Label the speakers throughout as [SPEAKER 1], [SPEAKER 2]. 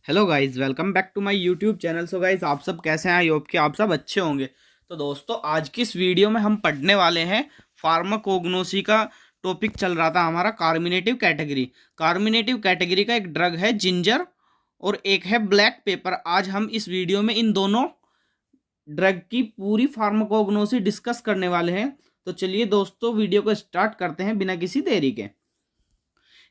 [SPEAKER 1] Hello guys, welcome back to my YouTube channel. So guys, आप सब कैसे हैं? आई होप कि आप सब अच्छे होंगे। तो दोस्तों, आज की इस वीडियो में हम पढ़ने वाले हैं फार्माकोग्नोसी का। टॉपिक चल रहा था हमारा कार्मिनेटिव कैटेगरी। कार्मिनेटिव कैटेगरी का एक ड्रग है जिंजर और एक है ब्लैक पेपर। आज हम इस वीडियो में इन दोनों ड्रग की पूरी फार्माकोग्नोसी डिस्कस करने वाले हैं। तो चलिए दोस्तों, वीडियो को स्टार्ट करते हैं बिना किसी देरी के।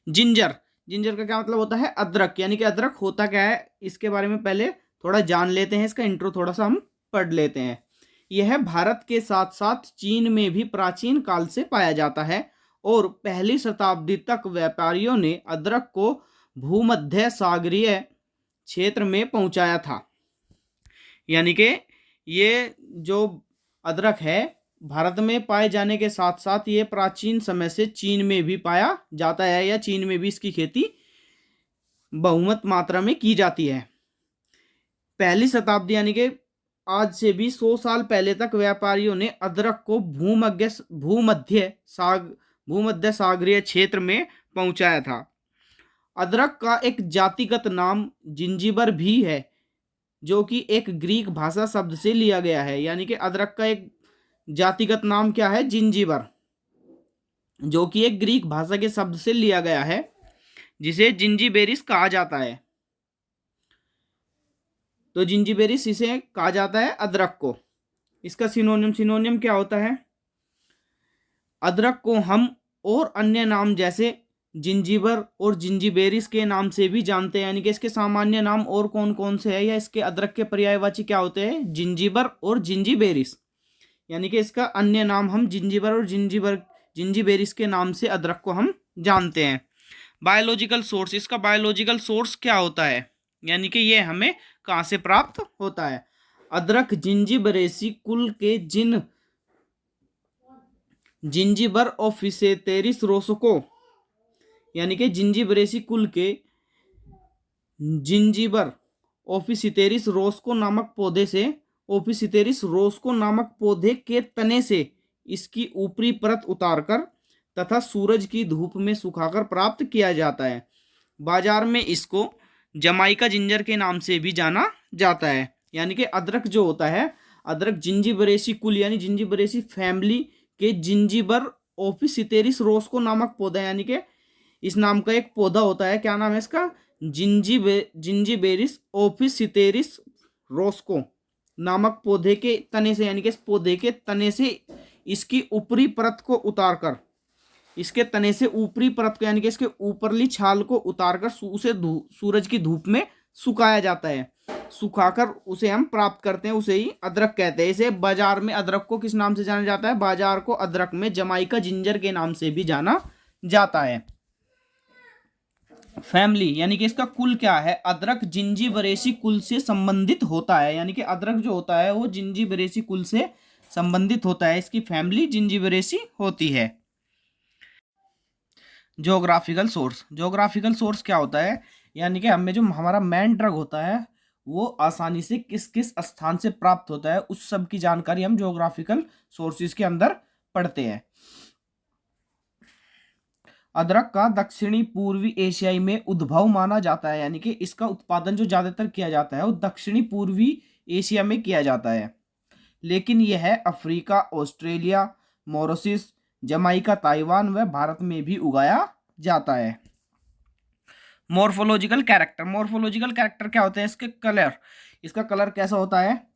[SPEAKER 1] जिंजर जिंजर का क्या मतलब होता है? अदरक। यानी कि अदरक होता क्या है, इसके बारे में पहले थोड़ा जान लेते हैं। इसका इंट्रो थोड़ा सा हम पढ़ लेते हैं। यह भारत के साथ साथ चीन में भी प्राचीन काल से पाया जाता है और पहली शताब्दी तक व्यापारियों ने अदरक को भूमध्य सागरीय क्षेत्र में पहुंचाया था। यानी कि ये जो अदरक है, भारत में पाए जाने के साथ साथ ये प्राचीन समय से चीन में भी पाया जाता है, या चीन में भी इसकी खेती बहुमत मात्रा में की जाती है। पहली शताब्दी यानी कि आज से भी 100 साल पहले तक व्यापारियों ने अदरक को भूमध्य सागरीय क्षेत्र में पहुंचाया था। अदरक का एक जातिगत नाम जिंजीबर भी है, जो कि एक ग्रीक भाषा शब्द से लिया गया है। यानी कि अदरक का एक जातिगत नाम क्या है? जिंजीबर, जो कि एक ग्रीक भाषा के शब्द से लिया गया है, जिसे जिंजीबेरिस कहा जाता है। तो जिंजीबेरिस इसे कहा जाता है अदरक को। इसका सिनोनियम क्या होता है? अदरक को हम और अन्य नाम जैसे जिंजीबर और जिंजीबेरिस के नाम से भी जानते हैं। यानी कि इसके सामान्य नाम और कौन कौन से हैं, या इसके अदरक के पर्यायवाची क्या होते हैं? जिंजीबर और जिंजीबेरिस। यानी कि इसका अन्य नाम हम जिंजीबर और जिंजीबेरिस के नाम से अदरक को हम जानते हैं। बायोलॉजिकल सोर्स, इसका बायोलॉजिकल सोर्स क्या होता है? यानी कि ये हमें कहाँ से प्राप्त होता है? अदरक जिंजीबरेसी कुल के जिंजीबर ऑफिसेटेरिस रोसको, यानी कि जिंजीबरेसी कुल के जिंजीबर ओफिसिटेरिस रोस्को नामक पौधे के तने से इसकी ऊपरी परत उतारकर तथा सूरज की धूप में सुखाकर प्राप्त किया जाता है। बाजार में इसको जमाइका जिंजर के नाम से भी जाना जाता है। यानी कि अदरक जो होता है, अदरक जिंजीबरेसी कुल यानी जिंजीबरेसी फैमिली के जिंजीबर ओफिसिटेरिस रोस्को नामक पौधा, यानी कि इस नाम का एक पौधा होता है। क्या नाम है इसका? जिंजीबेरिस ओफिसिटेरिस रोस्को नामक पौधे के तने से, यानी कि इस पौधे के तने से इसकी ऊपरी परत को उतारकर, इसके तने से ऊपरी परत को यानी कि इसके ऊपरली छाल को उतारकर उसे सूरज की धूप में सुखाया जाता है। सुखाकर उसे हम प्राप्त करते हैं, उसे ही अदरक कहते हैं। इसे बाजार में अदरक को किस नाम से जाना जाता है? बाजार को अदरक में जमाइका जिंजर के नाम से भी जाना जाता है। फैमिली यानी कि इसका कुल क्या है? अदरक जिंजीबरेसी कुल से संबंधित होता है। यानी कि अदरक जो होता है वो जिंजीबरेसी कुल से संबंधित होता है। इसकी फैमिली जिंजीबरेसी होती है। ज्योग्राफिकल सोर्स क्या होता है? यानी कि हमें जो हमारा मेन ड्रग होता है वो आसानी से किस किस स्थान से प्राप्त होता है, उस सब की जानकारी हम ज्योग्राफिकल सोर्सेज के अंदर पढ़ते हैं। अदरक का दक्षिणी पूर्वी एशियाई में उद्भव माना जाता है। यानी कि इसका उत्पादन जो ज्यादातर किया जाता है वो दक्षिणी पूर्वी एशिया में किया जाता है, लेकिन यह Africa, Australia, Mauritius, Jamaica, Taiwan व भारत में भी उगाया जाता है। मोर्फोलॉजिकल कैरेक्टर क्या होते हैं? इसके कलर, इसका कलर कैसा होता है?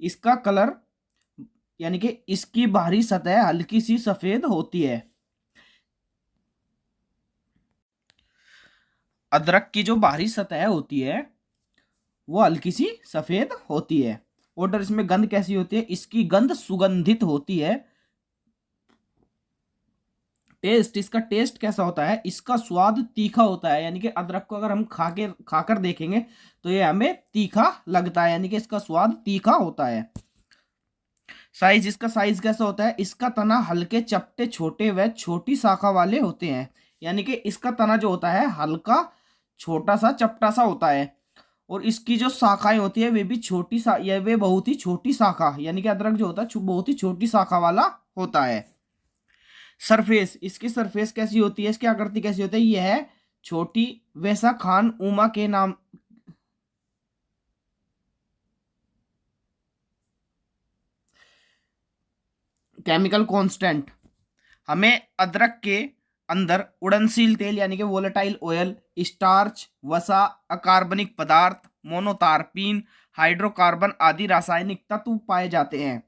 [SPEAKER 1] इसका कलर यानी कि इसकी बाहरी सतह हल्की सी सफेद होती है। अदरक की जो बाहरी सतह होती है वो हल्की सी सफेद होती है। ऑर्डर इसमें गंध कैसी होती है? इसकी गंध सुगंधित होती है। टेस्ट, इसका टेस्ट कैसा होता है? इसका स्वाद तीखा होता है। यानी कि अदरक को अगर हम खाकर देखेंगे तो ये हमें तीखा लगता है, यानी कि इसका स्वाद तीखा होता है। साइज, इसका साइज कैसा होता है? इसका तना हल्के चपटे छोटे व छोटी शाखा वाले होते हैं। यानी कि इसका तना जो होता है हल्का छोटा सा चपटा सा होता है, और इसकी जो शाखाएं होती है वे भी वे बहुत ही छोटी शाखा, यानी कि अदरक जो होता है बहुत ही छोटी शाखा वाला होता है। सरफेस, इसकी सरफेस कैसी होती है? इसकी आकृति कैसी होती है? यह छोटी वैसा खान उमा के नाम केमिकल कांस्टेंट, हमें अदरक के अंदर उड़नशील तेल यानी कि वोलेटाइल ऑयल, स्टार्च, वसा, अकार्बनिक पदार्थ, मोनोतारपीन, हाइड्रोकार्बन आदि रासायनिक तत्व पाए जाते हैं।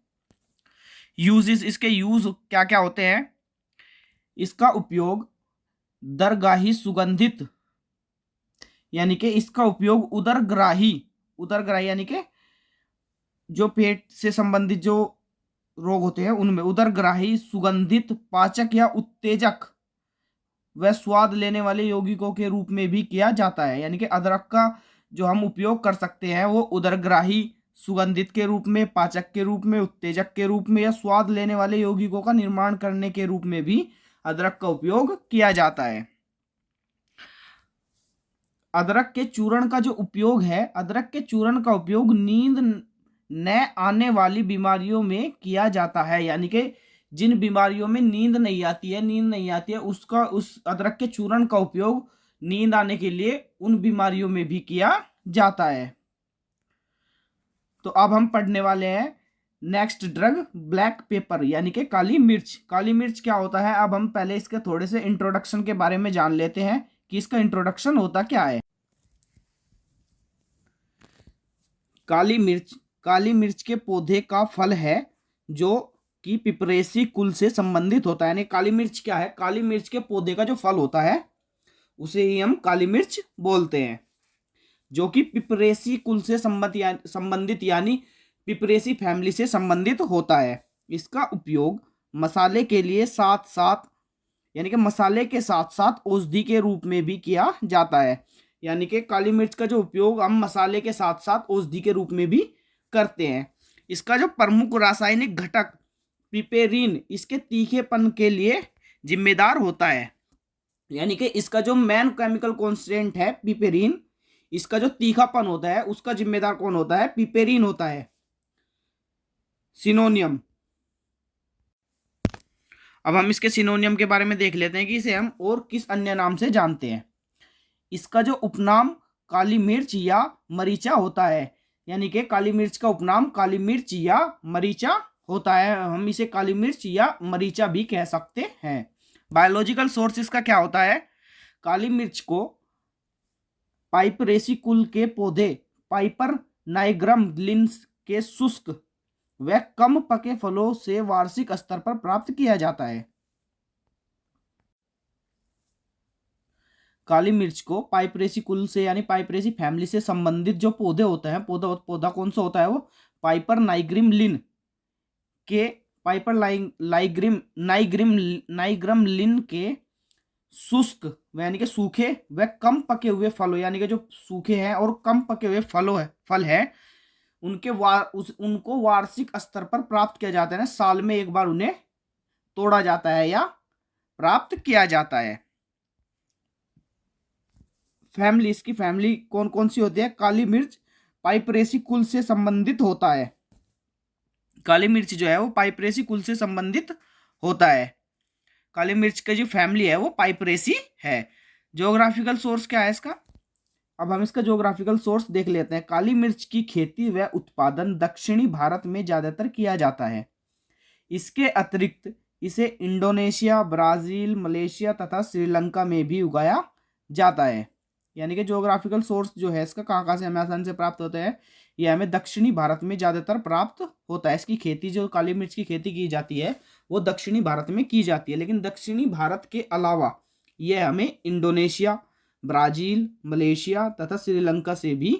[SPEAKER 1] यूजेस, इसके यूज क्या क्या होते हैं? इसका उपयोग दरगाही सुगंधित यानी कि इसका उपयोग उदरग्राही, उदरग्राही यानी कि जो पेट से संबंधित जो रोग होते हैं उनमें उदरग्राही सुगंधित पाचक या उत्तेजक व स्वाद लेने वाले यौगिकों के रूप में भी किया जाता है। यानी कि अदरक का जो हम उपयोग कर सकते हैं वो उदरग्राही, सुगंधित के रूप में, पाचक के रूप में, उत्तेजक के रूप में या स्वाद लेने वाले यौगिकों का निर्माण करने के रूप में भी अदरक का उपयोग किया जाता है। अदरक के चूर्ण का जो उपयोग है, अदरक के चूर्ण का उपयोग नींद न आने वाली बीमारियों में किया जाता है। यानी कि जिन बीमारियों में नींद नहीं आती है उसका, उस अदरक के चूर्ण का उपयोग नींद आने के लिए उन बीमारियों में भी किया जाता है। तो अब हम पढ़ने वाले हैं नेक्स्ट ड्रग, ब्लैक पेपर यानी कि काली मिर्च। काली मिर्च क्या होता है? अब हम पहले इसके थोड़े से इंट्रोडक्शन के बारे में जान लेते हैं कि इसका इंट्रोडक्शन होता क्या है। काली मिर्च, काली मिर्च के पौधे का फल है जो कि पिपरेसी कुल से संबंधित होता है। यानी काली मिर्च क्या है? काली मिर्च के पौधे का जो फल होता है उसे ही हम काली मिर्च बोलते हैं, जो कि पिपरेसी कुल से संबंधित यानी पिपरेसी फैमिली से संबंधित होता है। इसका उपयोग मसाले के लिए साथ साथ यानी कि मसाले के साथ साथ औषधि के रूप में भी किया जाता है। यानी कि काली मिर्च का जो उपयोग हम मसाले के साथ साथ औषधि के रूप में भी करते हैं। इसका जो प्रमुख रासायनिक घटक पिपेरीन इसके तीखेपन के लिए जिम्मेदार होता है। यानी कि इसका जो मेन केमिकल कॉन्स्टेंट है पिपेरीन, इसका जो तीखापन होता है उसका जिम्मेदार कौन होता है? पिपेरीन होता है। सिनोनियम, अब हम इसके सिनोनियम के बारे में देख लेते हैं कि इसे हम और किस अन्य नाम से जानते हैं। इसका जो उपनाम काली मिर्च या मरीचा होता है। यानी कि काली मिर्च का उपनाम काली मिर्च या मरीचा होता है। हम इसे काली मिर्च या मरीचा भी कह सकते हैं। बायोलॉजिकल सोर्स इसका क्या होता है? काली मिर्च को पाइपरेसी कुल के पौधे पाइपर नाइग्रम लिन्स के शुष्क व कम पके फलों से वार्षिक स्तर पर प्राप्त किया जाता है। काली मिर्च को पाइपरेसी कुल से यानी पाइपरेसी फैमिली से संबंधित जो पौधे होते हैं, पौधा कौन सा होता है? वो पाइपर नाइग्रिम लिन के, पाइपर लाइग्रिम नाइग्रिम नाइग्रम लिन के शुष्क यानी कि सूखे व कम पके हुए फलों, यानी कि जो सूखे हैं और कम पके हुए फल है उनके उनको वार्षिक स्तर पर प्राप्त किया जाता है। साल में एक बार उन्हें तोड़ा जाता है या प्राप्त किया जाता है। फैमिली, इसकी फैमिली कौन कौन सी होती है? काली मिर्च पाइपरेसी कुल से संबंधित होता है। काली मिर्च जो है वो पाइपरेसी कुल से संबंधित होता है। काली मिर्च की जो फैमिली है वो पाइपरेसी है। ज्योग्राफिकल सोर्स क्या है इसका? अब हम इसका ज्योग्राफिकल सोर्स देख लेते हैं। काली मिर्च की खेती व उत्पादन दक्षिणी भारत में ज्यादातर किया जाता है। इसके अतिरिक्त इसे इंडोनेशिया, ब्राजील, मलेशिया तथा श्रीलंका में भी उगाया जाता है। यानी कि ज्योग्राफिकल सोर्स जो है इसका कहाँ कहाँ से हमें आसानी से प्राप्त होता है? यह हमें दक्षिणी भारत में ज़्यादातर प्राप्त होता है। इसकी खेती, जो काली मिर्च की खेती की जाती है वो दक्षिणी भारत में की जाती है, लेकिन दक्षिणी भारत के अलावा यह हमें इंडोनेशिया, ब्राज़ील, मलेशिया तथा श्रीलंका से भी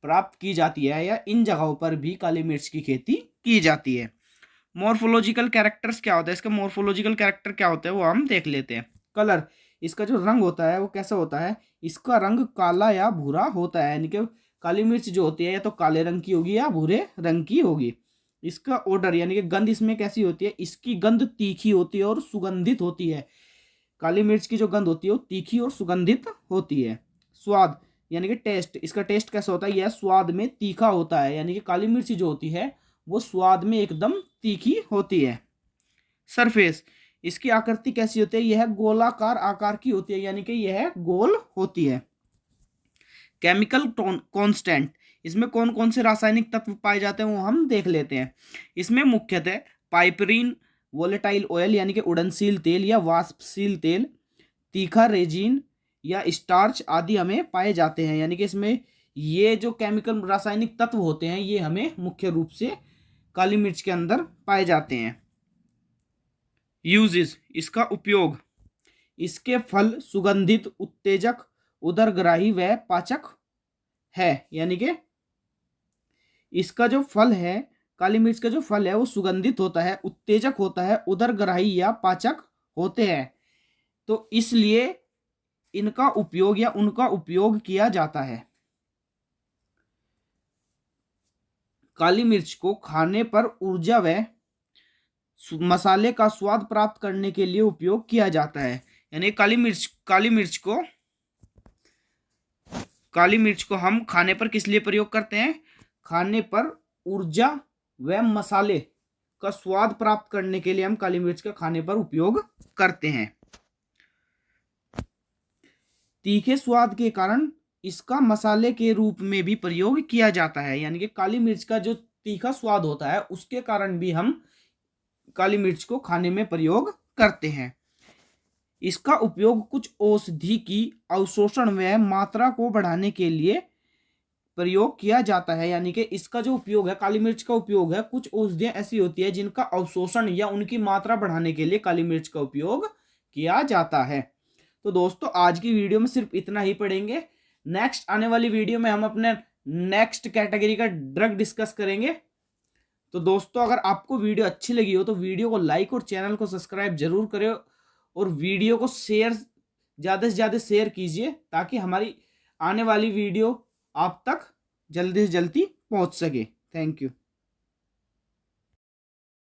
[SPEAKER 1] प्राप्त की जाती है, या इन जगहों पर भी काली मिर्च की खेती की जाती है। मॉर्फोलॉजिकल कैरेक्टर्स क्या होता है? इसका मॉर्फोलॉजिकल कैरेक्टर क्या होता है वो हम देख लेते हैं। कलर, इसका जो रंग होता है वो कैसा होता है? इसका रंग काला या भूरा होता है। यानी कि काली मिर्च जो होती है या तो काले रंग की होगी या भूरे रंग की होगी। इसका ऑर्डर यानी कि गंध इसमें कैसी होती है? इसकी गंध तीखी होती है और सुगंधित होती है। काली मिर्च की जो गंध होती है वो तीखी और सुगंधित होती है। स्वाद यानी कि टेस्ट, इसका टेस्ट कैसा होता है? यह स्वाद में तीखा होता है। यानी कि काली मिर्च जो होती है वो स्वाद में एकदम तीखी होती है। सरफेस, इसकी आकृति कैसी होती है? यह गोलाकार आकार की होती है, यानी कि यह गोल होती है। केमिकल कांस्टेंट, इसमें कौन कौन से रासायनिक तत्व पाए जाते हैं वो हम देख लेते हैं। इसमें मुख्यतः पाइपरीन, वोलेटाइल ऑयल यानी कि उड़नशील तेल या वाष्पशील तेल, तीखा रेजिन या स्टार्च आदि हमें पाए जाते हैं। यानी कि इसमें ये जो केमिकल रासायनिक तत्व होते हैं ये हमें मुख्य रूप से काली मिर्च के अंदर पाए जाते हैं। यूजेस, इसका उपयोग, इसके फल सुगंधित, उत्तेजक, उदरग्राही व पाचक है। यानी कि इसका जो फल है, काली मिर्च का जो फल है वो सुगंधित होता है, उत्तेजक होता है, उदरग्राही या पाचक होते हैं। तो इसलिए इनका उपयोग या उनका उपयोग किया जाता है। काली मिर्च को खाने पर ऊर्जा व मसाले का स्वाद प्राप्त करने के लिए उपयोग किया जाता है। यानी काली मिर्च को हम खाने पर किस लिए प्रयोग करते हैं? खाने पर ऊर्जा व मसाले का स्वाद प्राप्त करने के लिए हम काली मिर्च का खाने पर उपयोग करते हैं। तीखे स्वाद के कारण इसका मसाले के रूप में भी प्रयोग किया जाता है। यानी कि काली मिर्च का जो तीखा स्वाद होता है उसके कारण भी हम काली मिर्च को खाने में प्रयोग करते हैं। इसका उपयोग कुछ औषधि की अवशोषण व मात्रा को बढ़ाने के लिए प्रयोग किया जाता है। यानी कि इसका जो उपयोग है, काली मिर्च का उपयोग है, कुछ औषधियां ऐसी होती है जिनका अवशोषण या उनकी मात्रा बढ़ाने के लिए काली मिर्च का उपयोग किया जाता है। तो दोस्तों आज की वीडियो में सिर्फ इतना ही पढ़ेंगे। नेक्स्ट आने वाली वीडियो में हम अपने नेक्स्ट कैटेगरी का ड्रग डिस्कस करेंगे। तो दोस्तों अगर आपको वीडियो अच्छी लगी हो तो वीडियो को लाइक और चैनल को सब्सक्राइब जरूर करें और वीडियो को ज़्यादा से ज़्यादा शेयर कीजिए ताकि हमारी आने वाली वीडियो आप तक जल्दी से जल्दी पहुंच सके। Thank you.